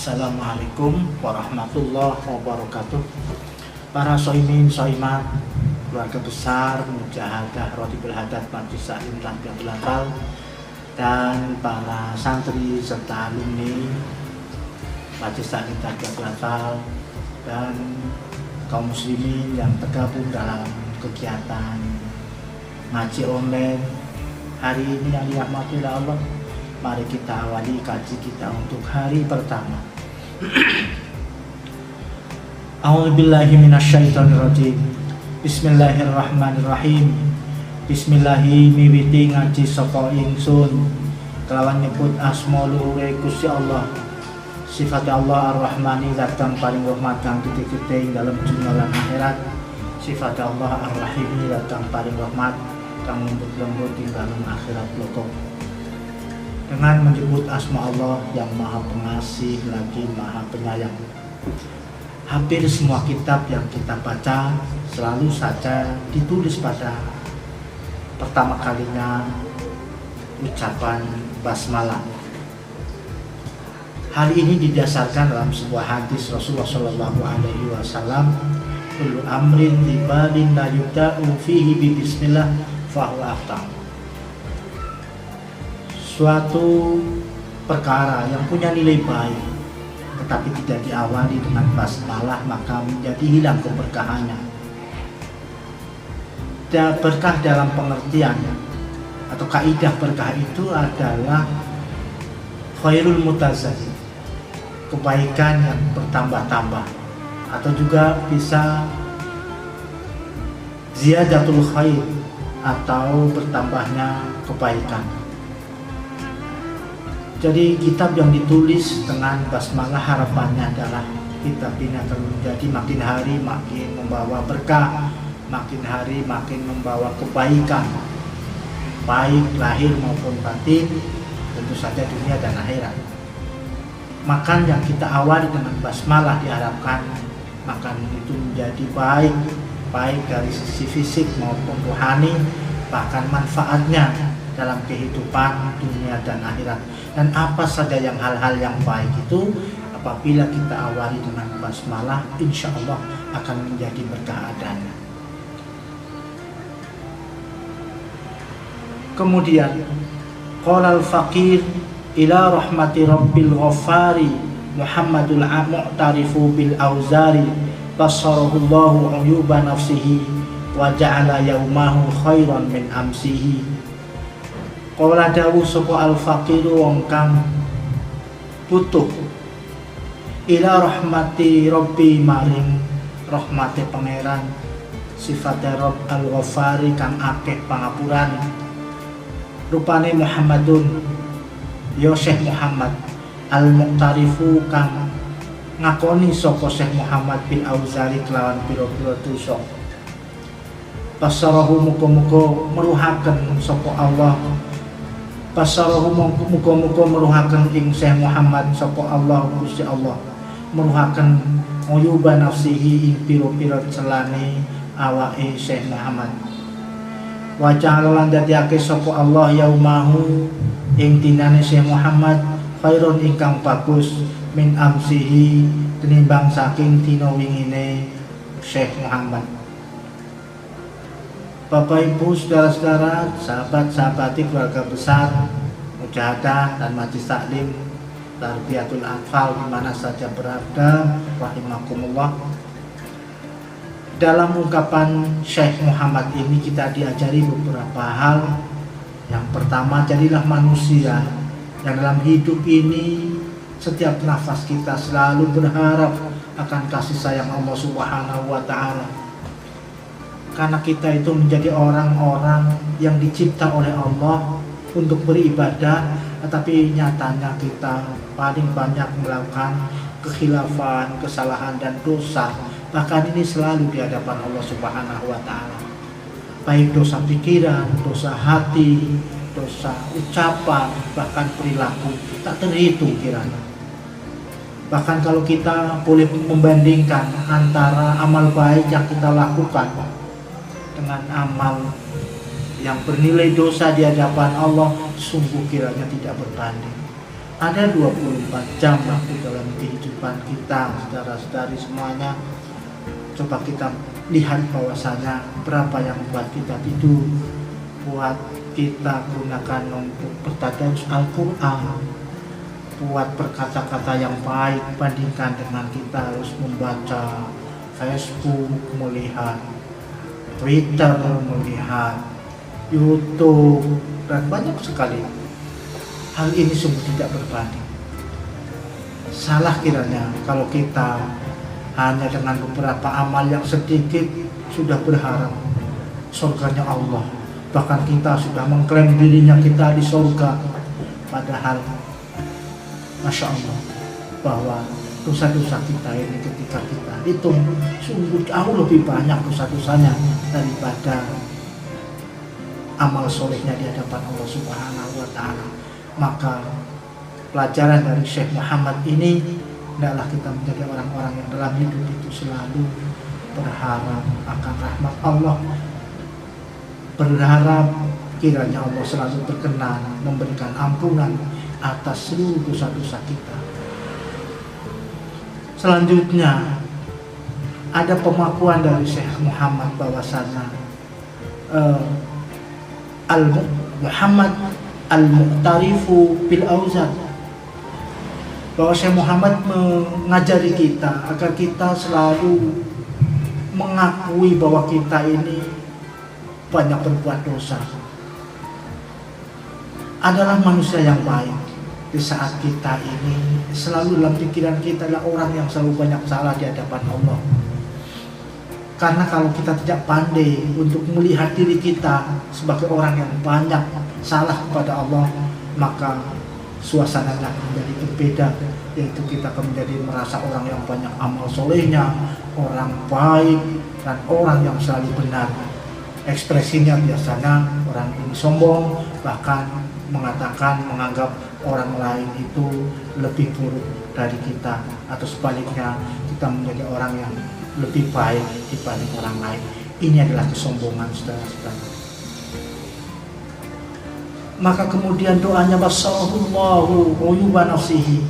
Assalamualaikum warahmatullahi wabarakatuh. Para soimin, soimat, keluarga besar Mujahadah Rotibul Hadat Majlis Salim Rabiatul Akal, dan para santri serta alumni Majlis Salim Rabiatul Akal, dan kaum muslimin yang tergabung dalam kegiatan ngaji online hari ini yang dirahmati oleh Allah. Mari kita awali kaji kita untuk hari pertama. A'udzubillahi minasyaitonirrajim. Bismillahirrahmanirrahim. Bismillahi miwiti ngaji saka ingsun kelawan nyebut asma luhure Gusti Allah. Sifat Allah Ar-Rahmani zat kang paring rahmat kang titik-titik ing dalem dunya lan akhirat. Sifat Allah Ar-Rahimi zat kang paring rahmat kang lembut-lembut ing dalem akhirat bloko. Dengan menyebut asma Allah yang maha pengasih lagi maha penyayang. Hampir semua kitab yang kita baca selalu saja ditulis pada pertama kalinya ucapan basmalah. Hal ini didasarkan dalam sebuah hadis Rasulullah SAW, kullu amrin tibalin la yubda'u fihi bi bismillah fahuwa afdal. Suatu perkara yang punya nilai baik tetapi tidak diawali dengan basmalah maka menjadi hilang keberkahannya. Dan berkah dalam pengertian atau kaidah berkah itu adalah khairul mutazadid, kebaikan yang bertambah-tambah, atau juga bisa ziyadatul khair atau bertambahnya kebaikan. Jadi kitab yang ditulis dengan basmalah harapannya adalah kitab ini akan menjadi makin hari makin membawa berkah, makin hari makin membawa kebaikan, baik lahir maupun batin, tentu saja dunia dan akhirat. Makan yang kita awali dengan basmalah diharapkan makan itu menjadi baik dari sisi fisik maupun rohani, bahkan manfaatnya dalam kehidupan dunia dan akhirat. Dan apa saja yang hal-hal yang baik itu apabila kita awali dengan basmalah, insya Allah akan menjadi berkah adanya. Kemudian qala al-faqir ila rahmati rabbil ghafari Muhammadul mu'tarifu bil auzari basarahullahu uyuba nafsihi wa ja'ala yaumahu khairan min amsihi. Qala dawuh sapa al-faqiru wong kang butuh ila rahmati rabbi maring rahmate pangeran, sifate Rabb al-Ghafari kang akeh pangapuran. Rupane Muhammadun ya Syekh Muhammad al-muqtarifu kang ngakoni sapa Syekh Muhammad bil auzari kelawan pira-pira dosa. Pasarahu muga-muga meruhaken sapa Allah. Pasarahu muga-muga meruhaken ing Syekh Muhammad sapa Allah Gusti Allah, meruhaken uyuba nafsihi ing pira-pira celane awake Syekh Muhammad. Wa ja'ala lan dadiake sapa Allah yaumahu ing dinane Syekh Muhammad khairon ingkang bagus min amsihi tinimbang saking dina wingine Syekh Muhammad. Bapak Ibu, saudara-saudara, sahabat-sahabat keluarga besar Mujahadah dan Majlis Taklim Rabiatul Akal di mana saja berada, rahimakumullah. Dalam ungkapan Syekh Muhammad ini kita diajari beberapa hal. Yang pertama, jadilah manusia yang dalam hidup ini setiap nafas kita selalu berharap akan kasih sayang Allah Subhanahu wa Ta'ala. Karena kita itu menjadi orang-orang yang dicipta oleh Allah untuk beribadah, tetapi nyatanya kita paling banyak melakukan kekhilafan, kesalahan dan dosa. Bahkan ini selalu di hadapan Allah Subhanahu wa Ta'ala. Baik dosa pikiran, dosa hati, dosa ucapan, bahkan perilaku tak terhitung kiranya. Bahkan kalau kita boleh membandingkan antara amal baik yang kita lakukan dengan amal yang bernilai dosa di hadapan Allah, sungguh kiranya tidak berbanding. Ada 24 jam waktu dalam kehidupan kita, saudara-saudari semuanya. Coba kita lihat bahwasanya berapa yang buat kita tidur, buat kita gunakan untuk bertadarus Al-Quran, buat berkata-kata yang baik, bandingkan dengan kita harus membaca Facebook, melihat Twitter, melihat YouTube, dan banyak sekali. Hal ini sungguh tidak berbanding. Salah kiranya kalau kita hanya dengan beberapa amal yang sedikit sudah berharap surganya Allah. Bahkan kita sudah mengklaim dirinya kita di surga. Padahal Masya Allah, bahwa dosa-dosa kita ini ketika kita hitung sungguh jauh lebih banyak dosa-dosanya daripada amal solehnya di hadapan Allah Subhanahu wa Ta'ala. Maka pelajaran dari Syekh Muhammad ini adalah kita menjadi orang-orang yang dalam hidup itu selalu berharap akan rahmat Allah, berharap kiranya Allah selalu berkenan memberikan ampunan atas seluruh dosa-dosa kita. Selanjutnya ada pengakuan dari Syekh Muhammad bahwasanya Muhammad al-Muqtarifu bil Auzan, bahwa Syekh Muhammad mengajari kita agar kita selalu mengakui bahwa kita ini banyak berbuat dosa, adalah manusia yang baik. Di saat kita ini selalu dalam pikiran kita adalah orang yang selalu banyak salah di hadapan Allah. Karena kalau kita tidak pandai untuk melihat diri kita sebagai orang yang banyak salah kepada Allah, maka suasananya akan menjadi berbeda, yaitu kita akan menjadi merasa orang yang banyak amal solehnya, orang baik, dan orang yang selalu benar. Ekspresinya biasanya orang ini sombong, bahkan menganggap orang lain itu lebih buruk dari kita, atau sebaliknya kita menjadi orang yang lebih baik dibanding orang lain. Ini adalah kesombongan, saudara-saudara. Maka kemudian doanya basallallahu uyuba nafsihi,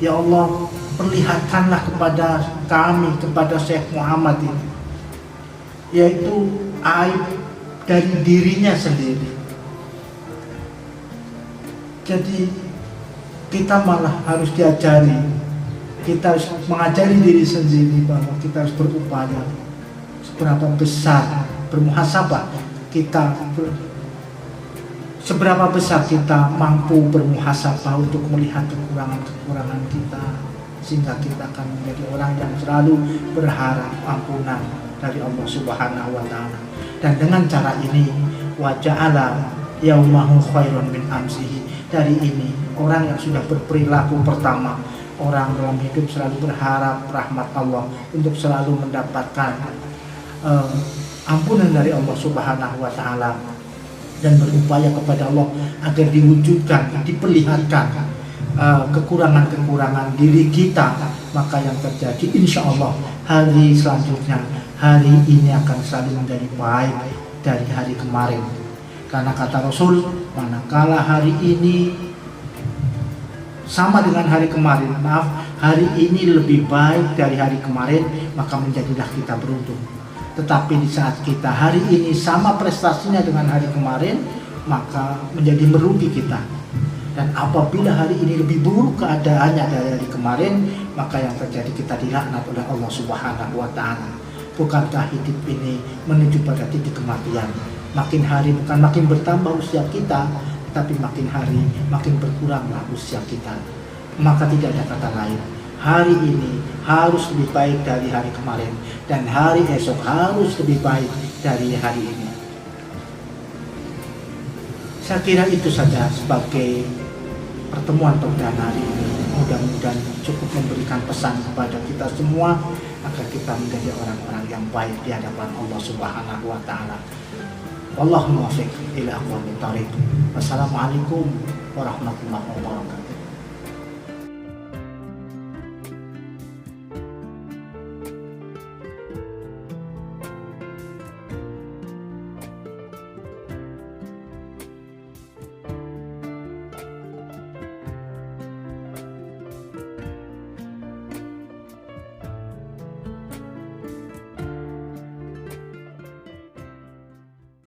ya Allah, perlihatkanlah kepada kami, kepada Syekh Muhammad ini, yaitu aib dari dirinya sendiri. Jadi kita malah harus diajari, kita harus mengajari diri sendiri bahwa kita harus berupaya seberapa besar bermuhasabah kita, seberapa besar kita mampu bermuhasabah untuk melihat kekurangan-kekurangan kita, sehingga kita akan menjadi orang yang selalu berharap ampunan dari Allah Subhanahu wa Ta'ala. Dan dengan cara ini, wa ja'ala yaumahu khairun min amsihi, dari ini orang yang sudah berperilaku pertama, orang dalam hidup selalu berharap rahmat Allah untuk selalu mendapatkan ampunan dari Allah Subhanahu wa Ta'ala, dan berupaya kepada Allah agar diwujudkan, diperlihatkan kekurangan-kekurangan diri kita. Maka yang terjadi insya Allah hari selanjutnya, hari ini akan selalu menjadi baik dari hari kemarin. Karena kata Rasul, manakala hari ini sama dengan hari kemarin, hari ini lebih baik dari hari kemarin, maka menjadilah kita beruntung. Tetapi di saat kita hari ini sama prestasinya dengan hari kemarin, maka menjadi merugi kita. Dan apabila hari ini lebih buruk keadaannya dari hari kemarin, maka yang terjadi kita dilaknat oleh Allah Subhanahu wa Ta'ala. Bukankah hidup ini menuju pada titik kematian? Makin hari bukan makin bertambah usia kita, tapi makin hari makin berkuranglah usia kita. Maka tidak ada kata lain, hari ini harus lebih baik dari hari kemarin, dan hari esok harus lebih baik dari hari ini. Saya kira itu saja sebagai pertemuan perdana hari ini. Mudah-mudahan cukup memberikan pesan kepada kita semua agar kita menjadi orang-orang yang baik di hadapan Allah Subhanahu wa Ta'ala. Wallahu muwaffiq ila aqwamit thariq. Wassalamualaikum warahmatullahi wabarakatuh.